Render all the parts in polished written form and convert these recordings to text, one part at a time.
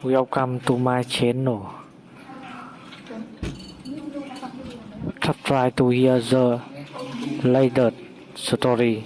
Welcome to my channel. Try to hear the latest story.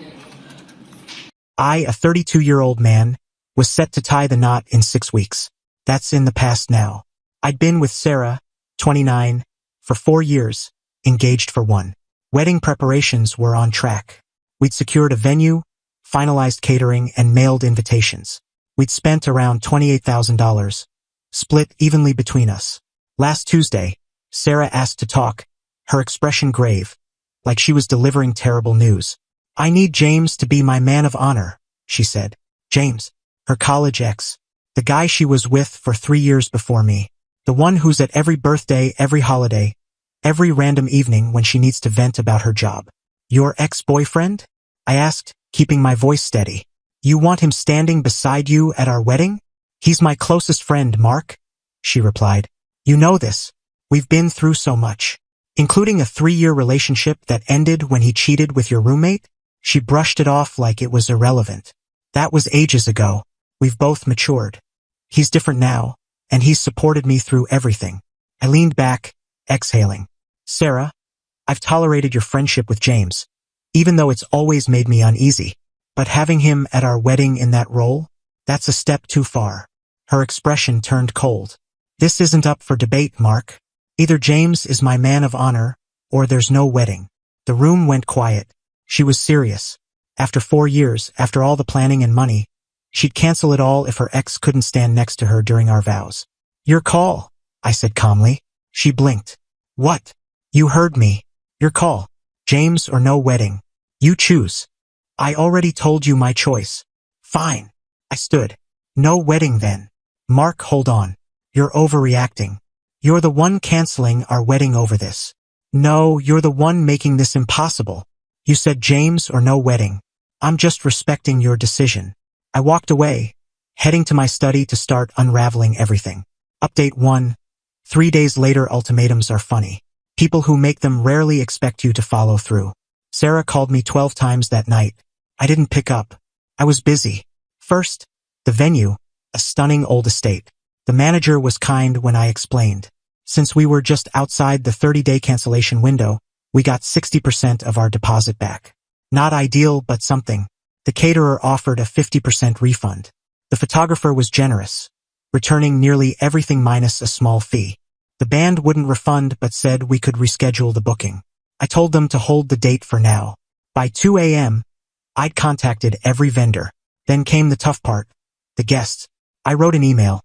I, a 32-year-old man, was set to tie the knot in 6 weeks. That's in the past now. I'd been with Sarah, 29, for 4 years, engaged for 1. Wedding preparations were on track. We'd secured a venue, finalized catering, and mailed invitations. We'd spent around $28,000, split evenly between us. Last Tuesday, Sarah asked to talk, her expression grave, like she was delivering terrible news. "I need James to be my man of honor," she said. James, her college ex, the guy she was with for 3 years before me, the one who's at every birthday, every holiday, every random evening when she needs to vent about her job. "Your ex-boyfriend?" I asked, keeping my voice steady. "You want him standing beside you at our wedding?" "He's my closest friend, Mark," she replied. "You know this. We've been through so much, including a 3-year relationship that ended when he cheated with your roommate." She brushed it off like it was irrelevant. "That was ages ago. We've both matured. He's different now, and he's supported me through everything." I leaned back, exhaling. "Sarah, I've tolerated your friendship with James, even though it's always made me uneasy. But having him at our wedding in that role, that's a step too far." Her expression turned cold. "This isn't up for debate, Mark. Either James is my man of honor, or there's no wedding." The room went quiet. She was serious. After 4 years, after all the planning and money, she'd cancel it all if her ex couldn't stand next to her during our vows. "Your call," I said calmly. She blinked. "What?" "You heard me. Your call. James or no wedding. You choose." "I already told you my choice." "Fine." I stood. "No wedding then." "Mark, hold on. You're overreacting. You're the one canceling our wedding over this." "No, you're the one making this impossible. You said James or no wedding. I'm just respecting your decision." I walked away, heading to my study to start unraveling everything. Update 1. 3 days later. Ultimatums are funny. People who make them rarely expect you to follow through. Sarah called me 12 times that night. I didn't pick up. I was busy. First, the venue, a stunning old estate. The manager was kind when I explained. Since we were just outside the 30-day cancellation window, we got 60% of our deposit back. Not ideal, but something. The caterer offered a 50% refund. The photographer was generous, returning nearly everything minus a small fee. The band wouldn't refund but said we could reschedule the booking. I told them to hold the date for now. By 2 a.m., I'd contacted every vendor. Then came the tough part, the guests. I wrote an email.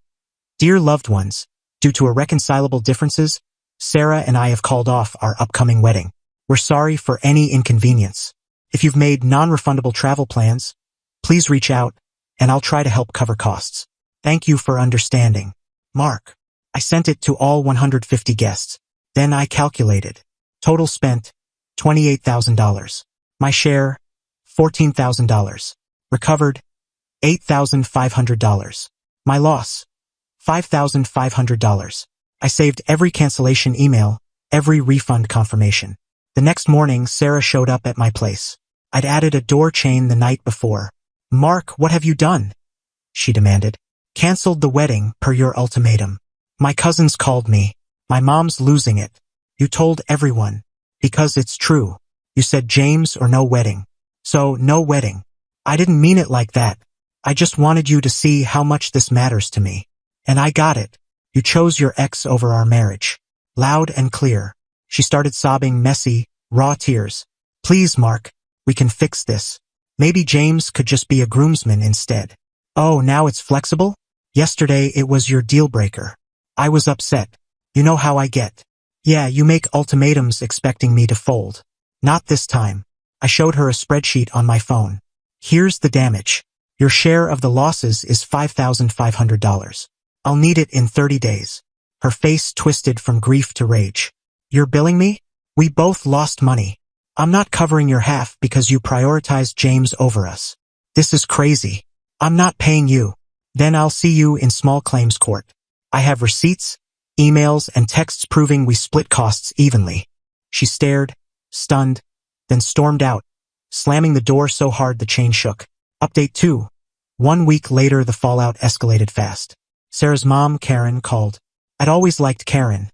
"Dear loved ones, due to irreconcilable differences, Sarah and I have called off our upcoming wedding. We're sorry for any inconvenience. If you've made non-refundable travel plans, please reach out, and I'll try to help cover costs. Thank you for understanding. Mark." I sent it to all 150 guests. Then I calculated. Total spent, $28,000. My share, $14,000. Recovered, $8,500. My loss, $5,500. I saved every cancellation email, every refund confirmation. The next morning, Sarah showed up at my place. I'd added a door chain the night before. "Mark, what have you done?" she demanded. "Cancelled the wedding per your ultimatum. My cousins called me. My mom's losing it. You told everyone. Because it's true. You said James or no wedding. So, no wedding. I didn't mean it like that. I just wanted you to see how much this matters to me. And I got it. You chose your ex over our marriage." Loud and clear. She started sobbing, messy, raw tears. "Please, Mark, we can fix this. Maybe James could just be a groomsman instead." "Oh, now it's flexible?" "Yesterday it was your deal breaker. I was upset. You know how I get. Yeah, you make ultimatums expecting me to fold. Not this time." I showed her a spreadsheet on my phone. "Here's the damage. Your share of the losses is $5,500. I'll need it in 30 days. Her face twisted from grief to rage. "You're billing me? We both lost money. I'm not covering your half because you prioritized James over us. This is crazy. I'm not paying you." "Then I'll see you in small claims court. I have receipts, emails, and texts proving we split costs evenly." She stared, stunned, then stormed out, slamming the door so hard the chain shook. Update 2. 1 week later, the fallout escalated fast. Sarah's mom, Karen, called. I'd always liked Karen.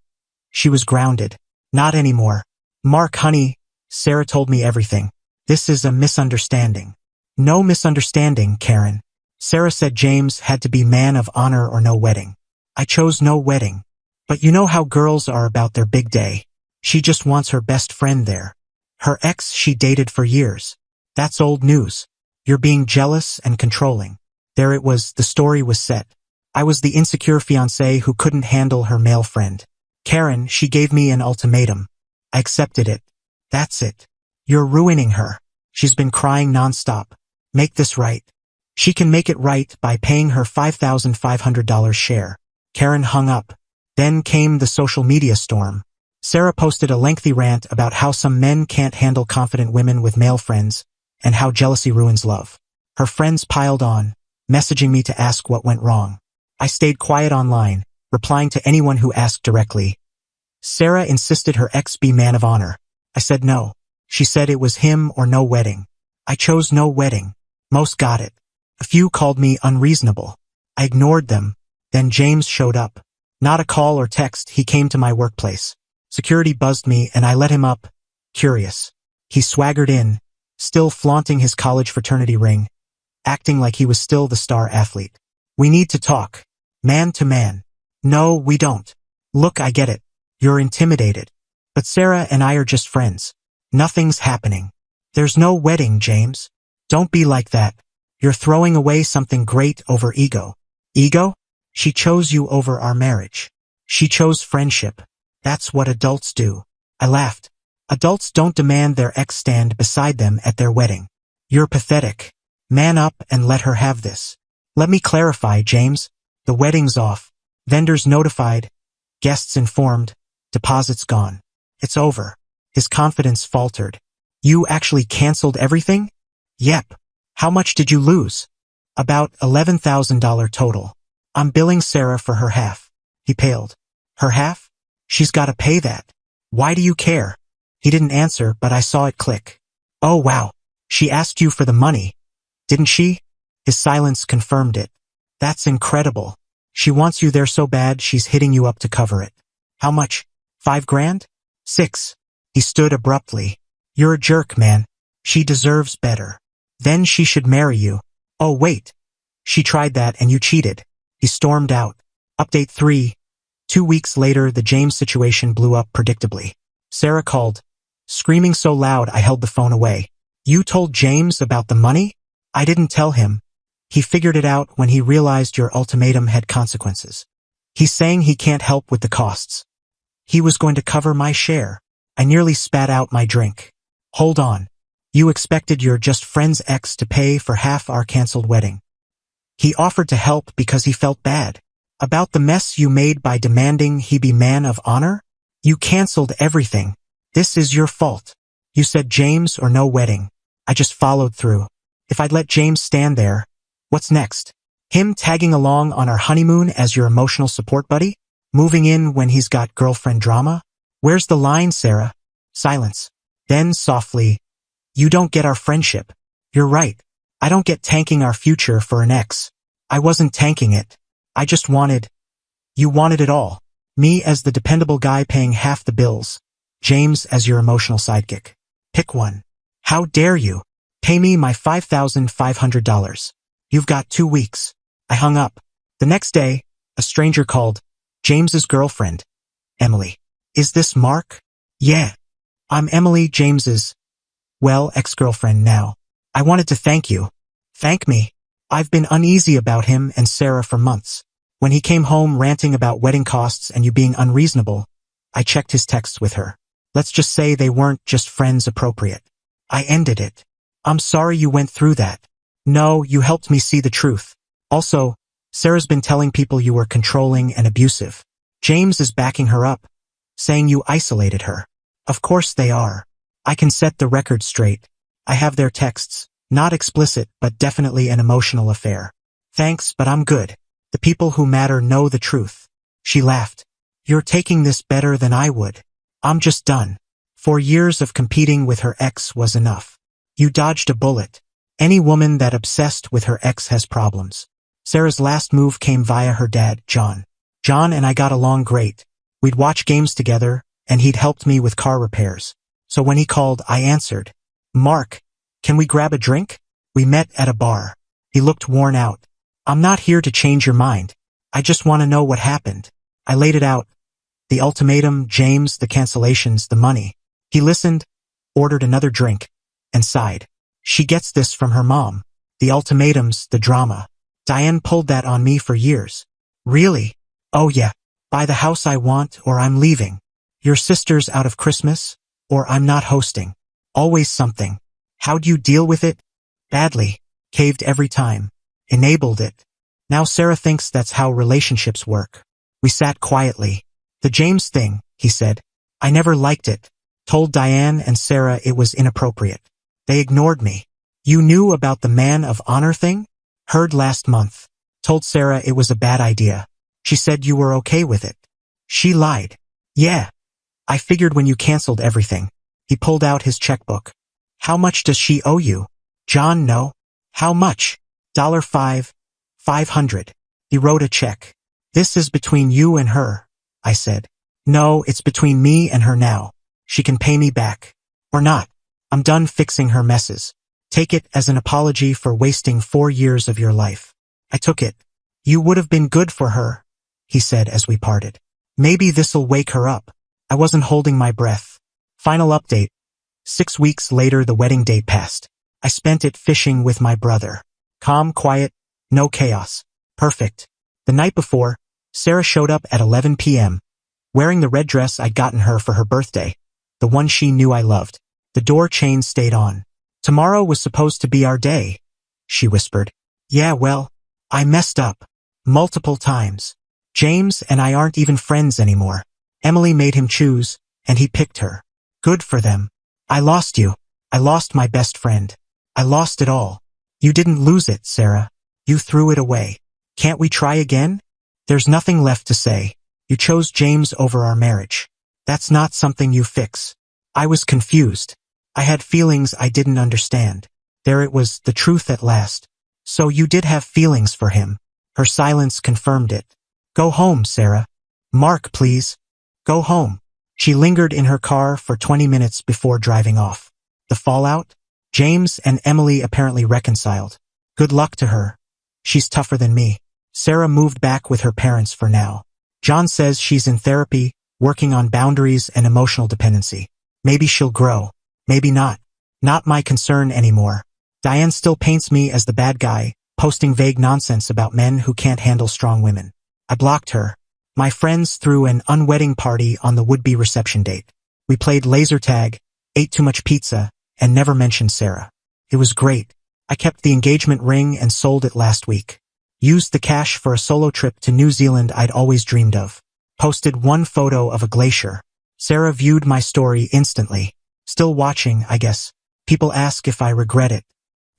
She was grounded. Not anymore. Mark, honey, Sarah told me everything. This is a misunderstanding. No misunderstanding, Karen. Sarah said James had to be man of honor or no wedding. I chose no wedding. But you know how girls are about their big day. She just wants her best friend there. Her ex she dated for years. That's old news. You're being jealous and controlling. There it was, the story was set. I was the insecure fiancé who couldn't handle her male friend. Karen, she gave me an ultimatum. I accepted it. That's it. You're ruining her. She's been crying nonstop. Make this right. She can make it right by paying her $5,500 share. Karen hung up. Then came the social media storm. Sarah posted a lengthy rant about how some men can't handle confident women with male friends, and how jealousy ruins love. Her friends piled on, messaging me to ask what went wrong. I stayed quiet online, replying to anyone who asked directly. Sarah insisted her ex be man of honor. I said no. She said it was him or no wedding. I chose no wedding. Most got it. A few called me unreasonable. I ignored them. Then James showed up. Not a call or text, he came to my workplace. Security buzzed me and I let him up, curious. He swaggered in, still flaunting his college fraternity ring, acting like he was still the star athlete. We need to talk. Man to man. No, we don't. Look, I get it. You're intimidated. But Sarah and I are just friends. Nothing's happening. There's no wedding, James. Don't be like that. You're throwing away something great over ego. Ego? She chose you over our marriage. She chose friendship. That's what adults do. I laughed. Adults don't demand their ex stand beside them at their wedding. You're pathetic. Man up and let her have this. Let me clarify, James. The wedding's off. Vendors notified. Guests informed. Deposits gone. It's over. His confidence faltered. You actually canceled everything? Yep. How much did you lose? About $11,000 total. I'm billing Sarah for her half. He paled. Her half? She's gotta pay that. Why do you care? He didn't answer, but I saw it click. Oh wow. She asked you for the money. Didn't she? His silence confirmed it. That's incredible. She wants you there so bad she's hitting you up to cover it. How much? 5 grand? 6. He stood abruptly. You're a jerk, man. She deserves better. Then she should marry you. Oh wait. She tried that and you cheated. He stormed out. Update 3. 2 weeks later, the James situation blew up predictably. Sarah called, screaming so loud I held the phone away. You told James about the money? I didn't tell him. He figured it out when he realized your ultimatum had consequences. He's saying he can't help with the costs. He was going to cover my share. I nearly spat out my drink. Hold on. You expected your just friend's ex to pay for half our canceled wedding. He offered to help because he felt bad. About the mess you made by demanding he be man of honor? You canceled everything. This is your fault. You said James or no wedding. I just followed through. If I'd let James stand there, what's next? Him tagging along on our honeymoon as your emotional support buddy? Moving in when he's got girlfriend drama? Where's the line, Sarah? Silence. Then softly, you don't get our friendship. You're right. I don't get tanking our future for an ex. I wasn't tanking it. I just wanted. You wanted it all. Me as the dependable guy paying half the bills. James as your emotional sidekick. Pick one. How dare you? Pay me my $5,500. You've got 2 weeks. I hung up. The next day, a stranger called. James's girlfriend. Emily. Is this Mark? Yeah. I'm Emily, James's, well, ex-girlfriend now. I wanted to thank you. Thank me. I've been uneasy about him and Sarah for months. When he came home ranting about wedding costs and you being unreasonable, I checked his texts with her. Let's just say they weren't just friends appropriate. I ended it. I'm sorry you went through that. No, you helped me see the truth. Also, Sarah's been telling people you were controlling and abusive. James is backing her up, saying you isolated her. Of course they are. I can set the record straight. I have their texts. Not explicit, but definitely an emotional affair. Thanks, but I'm good. The people who matter know the truth. She laughed. You're taking this better than I would. I'm just done. 4 years of competing with her ex was enough. You dodged a bullet. Any woman that obsessed with her ex has problems. Sarah's last move came via her dad, John. John and I got along great. We'd watch games together, and he'd helped me with car repairs. So when he called, I answered. Mark, can we grab a drink? We met at a bar. He looked worn out. I'm not here to change your mind. I just want to know what happened. I laid it out. The ultimatum, James, the cancellations, the money. He listened, ordered another drink, and sighed. She gets this from her mom. The ultimatums, the drama. Diane pulled that on me for years. Really? Oh yeah. Buy the house I want or I'm leaving. Your sister's out of Christmas, or I'm not hosting. Always something. How'd you deal with it? Badly. Caved every time. Enabled it. Now Sarah thinks that's how relationships work. We sat quietly. The James thing, he said. I never liked it. Told Diane and Sarah it was inappropriate. They ignored me. You knew about the man of honor thing? Heard last month. Told Sarah it was a bad idea. She said you were okay with it. She lied. Yeah. I figured when you canceled everything. He pulled out his checkbook. How much does she owe you? John, no. How much? $500. He wrote a check. This is between you and her, I said. No, it's between me and her now. She can pay me back. Or not. I'm done fixing her messes. Take it as an apology for wasting 4 years of your life. I took it. You would have been good for her, he said as we parted. Maybe this'll wake her up. I wasn't holding my breath. Final update. 6 weeks later the wedding date passed. I spent it fishing with my brother. Calm, quiet, no chaos. Perfect. The night before, Sarah showed up at 11 p.m., wearing the red dress I'd gotten her for her birthday, the one she knew I loved. The door chain stayed on. Tomorrow was supposed to be our day, she whispered. Yeah, well, I messed up. Multiple times. James and I aren't even friends anymore. Emily made him choose, and he picked her. Good for them. I lost you. I lost my best friend. I lost it all. You didn't lose it, Sarah. You threw it away. Can't we try again? There's nothing left to say. You chose James over our marriage. That's not something you fix. I was confused. I had feelings I didn't understand. There it was, the truth at last. So you did have feelings for him. Her silence confirmed it. Go home, Sarah. Mark, please. Go home. She lingered in her car for 20 minutes before driving off. The fallout? James and Emily apparently reconciled. Good luck to her. She's tougher than me. Sarah moved back with her parents for now. John says she's in therapy, working on boundaries and emotional dependency. Maybe she'll grow. Maybe not. Not my concern anymore. Diane still paints me as the bad guy, posting vague nonsense about men who can't handle strong women. I blocked her. My friends threw an unwedding party on the would-be reception date. We played laser tag, ate too much pizza, and never mentioned Sarah. It was great. I kept the engagement ring and sold it last week. Used the cash for a solo trip to New Zealand I'd always dreamed of. Posted one photo of a glacier. Sarah viewed my story instantly. Still watching, I guess. People ask if I regret it.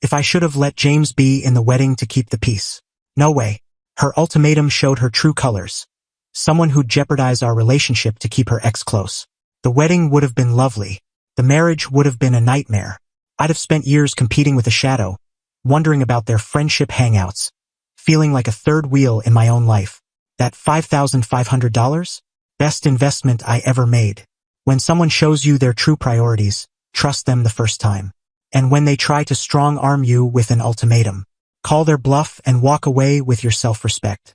If I should have let James be in the wedding to keep the peace. No way. Her ultimatum showed her true colors. Someone who'd jeopardize our relationship to keep her ex close. The wedding would have been lovely. The marriage would have been a nightmare. I'd have spent years competing with a shadow, wondering about their friendship hangouts, feeling like a third wheel in my own life. That $5,500? Best investment I ever made. When someone shows you their true priorities, trust them the first time. And when they try to strong-arm you with an ultimatum, call their bluff and walk away with your self-respect.